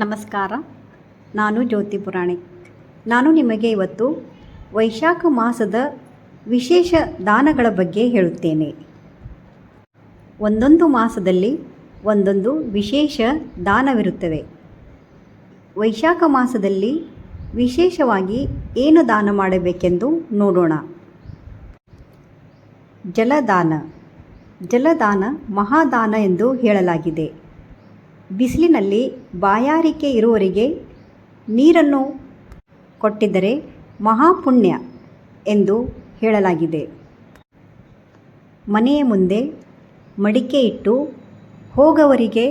ನಮಸ್ಕಾರ. ನಾನು ಜ್ಯೋತಿ ಪುರಾಣಿಕ್. ನಾನು ನಿಮಗೆ ಇವತ್ತು ವೈಶಾಖ ಮಾಸದ ವಿಶೇಷ ದಾನಗಳ ಬಗ್ಗೆ ಹೇಳುತ್ತೇನೆ. ಒಂದೊಂದು ಮಾಸದಲ್ಲಿ ಒಂದೊಂದು ವಿಶೇಷ ದಾನವಿರುತ್ತವೆ. ವೈಶಾಖ ಮಾಸದಲ್ಲಿ ವಿಶೇಷವಾಗಿ ಏನು ದಾನ ಮಾಡಬೇಕೆಂದು ನೋಡೋಣ. ಜಲದಾನ. ಜಲದಾನ ಮಹಾದಾನ ಎಂದು ಹೇಳಲಾಗಿದೆ. ಬಿಸಿಲಿನಲ್ಲಿ ಬಾಯಾರಿಕೆ ಇರುವವರಿಗೆ ನೀರನ್ನು ಕೊಟ್ಟಿದ್ದರೆ ಮಹಾಪುಣ್ಯ ಎಂದು ಹೇಳಲಾಗಿದೆ. ಮನೆಯ ಮುಂದೆ ಮಡಿಕೆ ಇಟ್ಟು ಹೋಗವರಿಗೆ,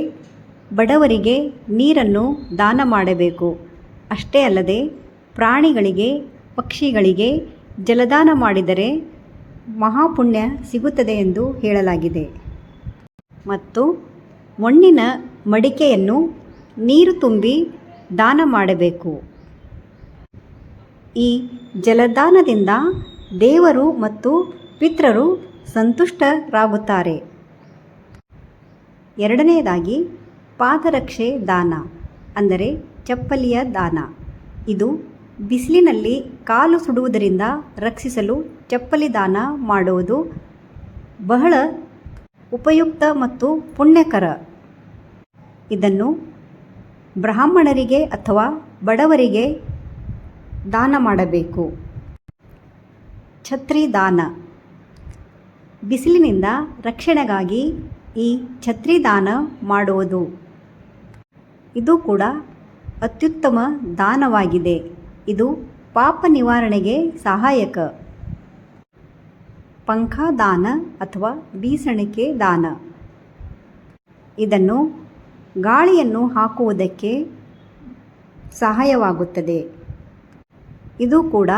ಬಡವರಿಗೆ ನೀರನ್ನು ದಾನ ಮಾಡಬೇಕು. ಅಷ್ಟೇ ಅಲ್ಲದೆ ಪ್ರಾಣಿಗಳಿಗೆ, ಪಕ್ಷಿಗಳಿಗೆ ಜಲದಾನ ಮಾಡಿದರೆ ಮಹಾಪುಣ್ಯ ಸಿಗುತ್ತದೆ ಎಂದು ಹೇಳಲಾಗಿದೆ. ಮತ್ತು ಮಣ್ಣಿನ ಮಡಿಕೆಯನ್ನು ನೀರು ತುಂಬಿ ದಾನ ಮಾಡಬೇಕು. ಈ ಜಲದಾನದಿಂದ ದೇವರು ಮತ್ತು ಪಿತೃರು ಸಂತುಷ್ಟರಾಗುತ್ತಾರೆ. ಎರಡನೆಯದಾಗಿ ಪಾದರಕ್ಷೆ ದಾನ, ಅಂದರೆ ಚಪ್ಪಲಿಯ ದಾನ. ಇದು ಬಿಸಿಲಿನಲ್ಲಿ ಕಾಲು ಸುಡುವುದರಿಂದ ರಕ್ಷಿಸಲು ಚಪ್ಪಲಿ ದಾನ ಮಾಡುವುದು ಬಹಳ ಉಪಯುಕ್ತ ಮತ್ತು ಪುಣ್ಯಕರ. ಇದನ್ನು ಬ್ರಾಹ್ಮಣರಿಗೆ ಅಥವಾ ಬಡವರಿಗೆ ದಾನ ಮಾಡಬೇಕು. ಛತ್ರಿ ದಾನ. ಬಿಸಿಲಿನಿಂದ ರಕ್ಷಣೆಗಾಗಿ ಈ ಛತ್ರಿ ದಾನ ಮಾಡುವುದು. ಇದು ಕೂಡ ಅತ್ಯುತ್ತಮ ದಾನವಾಗಿದೆ. ಇದು ಪಾಪ ನಿವಾರಣೆಗೆ ಸಹಾಯಕ. ಪಂಖ ದಾನ ಅಥವಾ ಬೀಸಣಿಗೆ ದಾನ. ಇದನ್ನು ಗಾಳಿಯನ್ನು ಹಾಕುವುದಕ್ಕೆ ಸಹಾಯವಾಗುತ್ತದೆ. ಇದು ಕೂಡ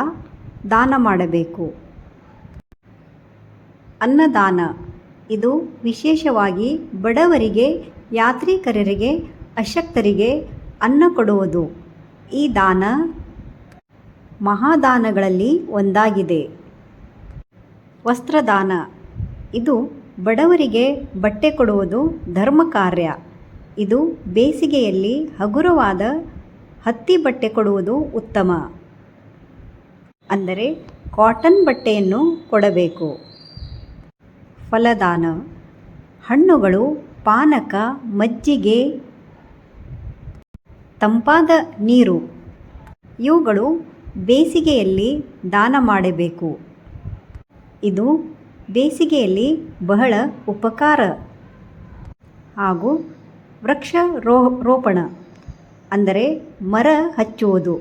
ದಾನ ಮಾಡಬೇಕು. ಅನ್ನದಾನ. ಇದು ವಿಶೇಷವಾಗಿ ಬಡವರಿಗೆ, ಯಾತ್ರಿಕರಿಗೆ, ಅಶಕ್ತರಿಗೆ ಅನ್ನ ಕೊಡುವುದು. ಈ ದಾನ ಮಹಾದಾನಗಳಲ್ಲಿ ಒಂದಾಗಿದೆ. ವಸ್ತ್ರದಾನ. ಇದು ಬಡವರಿಗೆ ಬಟ್ಟೆ ಕೊಡುವುದು ಧರ್ಮ ಕಾರ್ಯ. ಇದು ಬೇಸಿಗೆಯಲ್ಲಿ ಹಗುರವಾದ ಹತ್ತಿ ಬಟ್ಟೆ ಕೊಡುವುದು ಉತ್ತಮ. ಅಂದರೆ ಕಾಟನ್ ಬಟ್ಟೆಯನ್ನು ಕೊಡಬೇಕು. ಫಲದಾನ. ಹಣ್ಣುಗಳು, ಪಾನಕ, ಮಜ್ಜಿಗೆ, ತಂಪಾದ ನೀರು ಇವುಗಳು ಬೇಸಿಗೆಯಲ್ಲಿ ದಾನ ಮಾಡಬೇಕು. ಇದು ಬೇಸಿಗೆಯಲ್ಲಿ ಬಹಳ ಉಪಕಾರ. ಹಾಗೂ ವೃಕ್ಷಾರೋಪಣ, ಅಂದರೆ ಮರ ಹಚ್ಚುವುದು,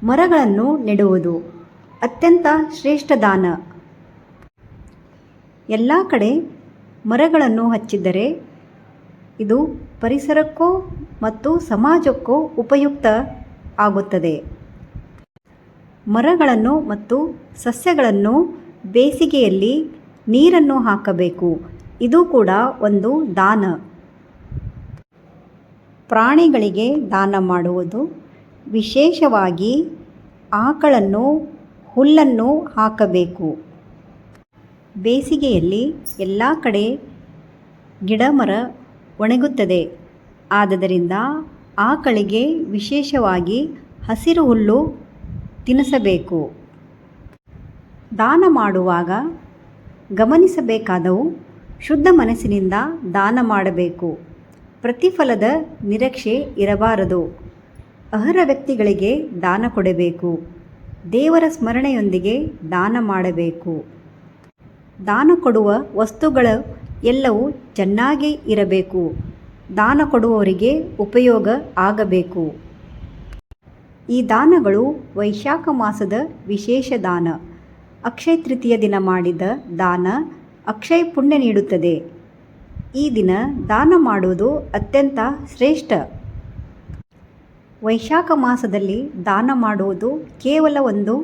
ಮರಗಳನ್ನು ನೆಡುವುದು ಅತ್ಯಂತ ಶ್ರೇಷ್ಠ ದಾನ. ಎಲ್ಲ ಕಡೆ ಮರಗಳನ್ನು ಹಚ್ಚಿದರೆ ಇದು ಪರಿಸರಕ್ಕೂ ಮತ್ತು ಸಮಾಜಕ್ಕೂ ಉಪಯುಕ್ತ ಆಗುತ್ತದೆ. ಮರಗಳನ್ನು ಮತ್ತು ಸಸ್ಯಗಳನ್ನು ಬೇಸಿಗೆಯಲ್ಲಿ ನೀರನ್ನು ಹಾಕಬೇಕು. ಇದು ಕೂಡ ಒಂದು ದಾನ. ಪ್ರಾಣಿಗಳಿಗೆ ದಾನ ಮಾಡುವುದು. ವಿಶೇಷವಾಗಿ ಆಕಳನ್ನು, ಹುಲ್ಲನ್ನು ಹಾಕಬೇಕು. ಬೇಸಿಗೆಯಲ್ಲಿ ಎಲ್ಲ ಕಡೆ ಗಿಡ ಮರ ಒಣಗುತ್ತದೆ. ಆದ್ದರಿಂದ ಆಕಳಿಗೆ ವಿಶೇಷವಾಗಿ ಹಸಿರು ಹುಲ್ಲು ತಿನ್ನಿಸಬೇಕು. ದಾನ ಮಾಡುವಾಗ ಗಮನಿಸಬೇಕಾದವು: ಶುದ್ಧ ಮನಸ್ಸಿನಿಂದ ದಾನ ಮಾಡಬೇಕು. ಪ್ರತಿಫಲದ ನಿರೀಕ್ಷೆ ಇರಬಾರದು. ಅರ್ಹ ವ್ಯಕ್ತಿಗಳಿಗೆ ದಾನ ಕೊಡಬೇಕು. ದೇವರ ಸ್ಮರಣೆಯೊಂದಿಗೆ ದಾನ ಮಾಡಬೇಕು. ದಾನ ಕೊಡುವ ವಸ್ತುಗಳು ಎಲ್ಲವೂ ಚೆನ್ನಾಗಿ ಇರಬೇಕು. ದಾನ ಕೊಡುವವರಿಗೆ ಉಪಯೋಗ ಆಗಬೇಕು. ಈ ದಾನಗಳು ವೈಶಾಖ ಮಾಸದ ವಿಶೇಷ ದಾನ. ಅಕ್ಷಯ ತೃತೀಯ ದಿನ ಮಾಡಿದ ದಾನ ಅಕ್ಷಯ ಪುಣ್ಯ ನೀಡುತ್ತದೆ. ಈ ದಿನ ದಾನ ಮಾಡುವುದು ಅತ್ಯಂತ ಶ್ರೇಷ್ಠ. ವೈಶಾಖ ಮಾಸದಲ್ಲಿ ದಾನ ಮಾಡುವುದು ಕೇವಲ ಒಂದು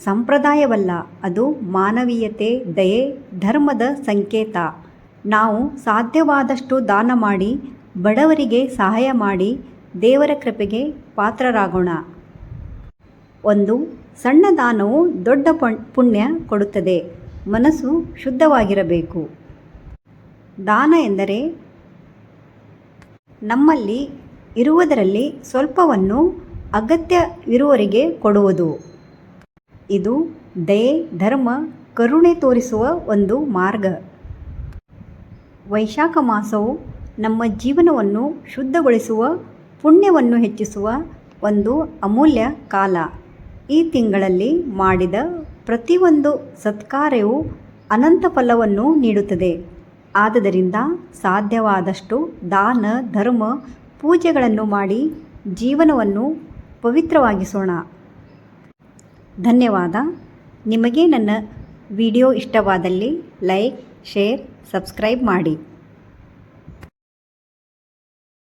ಸಂಪ್ರದಾಯವಲ್ಲ, ಅದು ಮಾನವೀಯತೆ, ದಯೆ, ಧರ್ಮದ ಸಂಕೇತ. ನಾವು ಸಾಧ್ಯವಾದಷ್ಟು ದಾನ ಮಾಡಿ, ಬಡವರಿಗೆ ಸಹಾಯ ಮಾಡಿ, ದೇವರ ಕೃಪೆಗೆ ಪಾತ್ರರಾಗೋಣ. ಒಂದು ಸಣ್ಣ ದಾನವು ದೊಡ್ಡ ಪುಣ್ಯ ಕೊಡುತ್ತದೆ. ಮನಸ್ಸು ಶುದ್ಧವಾಗಿರಬೇಕು. ದಾನ ಎಂದರೆ ನಮ್ಮಲ್ಲಿ ಇರುವುದರಲ್ಲಿ ಸ್ವಲ್ಪವನ್ನು ಅಗತ್ಯವಿರುವವರಿಗೆ ಕೊಡುವುದು. ಇದು ದಯೆ, ಧರ್ಮ, ಕರುಣೆ ತೋರಿಸುವ ಒಂದು ಮಾರ್ಗ. ವೈಶಾಖ ಮಾಸವು ನಮ್ಮ ಜೀವನವನ್ನು ಶುದ್ಧಗೊಳಿಸುವ, ಪುಣ್ಯವನ್ನು ಹೆಚ್ಚಿಸುವ ಒಂದು ಅಮೂಲ್ಯ ಕಾಲ. ಈ ತಿಂಗಳಲ್ಲಿ ಮಾಡಿದ ಪ್ರತಿಯೊಂದು ಸತ್ಕಾರ್ಯವೂ ಅನಂತ ಫಲವನ್ನು ನೀಡುತ್ತದೆ. ಆದುದರಿಂದ ಸಾಧ್ಯವಾದಷ್ಟು ದಾನ, ಧರ್ಮ, ಪೂಜೆಗಳನ್ನು ಮಾಡಿ ಜೀವನವನ್ನು ಪವಿತ್ರವಾಗಿಸೋಣ. ಧನ್ಯವಾದ. ನಿಮಗೆ ನನ್ನ ವಿಡಿಯೋ ಇಷ್ಟವಾದಲ್ಲಿ ಲೈಕ್, ಶೇರ್, ಸಬ್ಸ್ಕ್ರೈಬ್ ಮಾಡಿ.